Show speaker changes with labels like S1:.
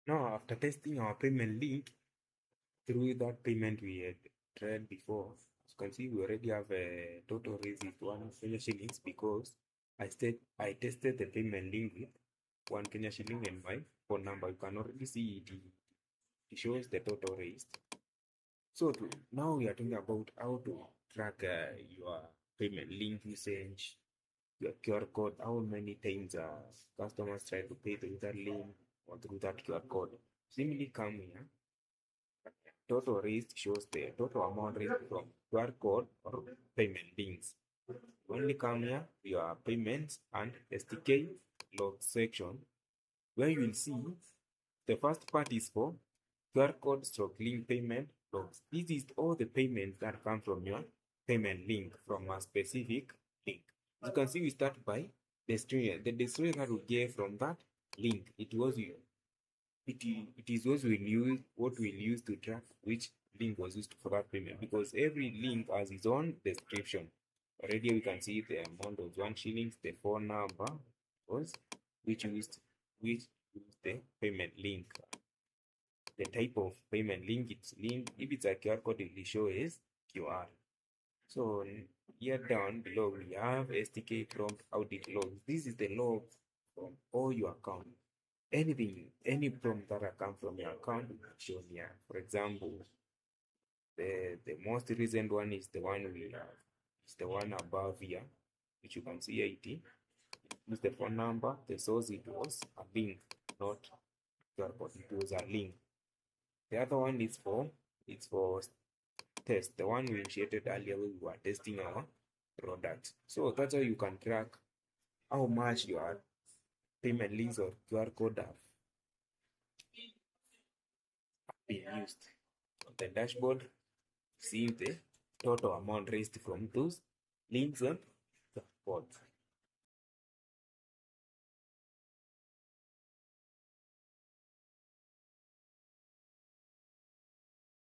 S1: Now, after testing our payment link through that payment we had tried before, as you can see, we already have a total receipt 1 Kenya shillings because I tested the payment link with 1 Kenya shilling and my phone number. You can already see it shows the total raised. So now we are talking about how to track your payment link usage, your QR code, how many times customers try to pay through that link or through that QR code. Simply come here. Total raised shows the total amount raised from QR code or payment links. Only come here, your payments and STK log section, where you will see the first part is for QR code stroke link payment logs. This is all the payments that come from your payment link from a specific link. As you can see, we start by the string. The string that we get from that link, it is what we'll use to track which link was used for that payment, because every link has its own description. Already we can see the amount was 1 shillings, the phone number was which used the payment link, the type of payment link it's linked. If it's a QR code, it will show as QR. So here down below we have STK prompt audit logs. This is the log from all your account. Any prompt that come from your account will be shown here. For example, the most recent one is the one we have. It's the one above here, which you can see 80. Use the phone number. The source, it was a link, not QR code. It was a link. The other one is for test. The one we initiated earlier when we were testing our product. So that's how you can track how much your payment links or QR code have been used. On the dashboard, seeing the total amount raised from those links and QR codes.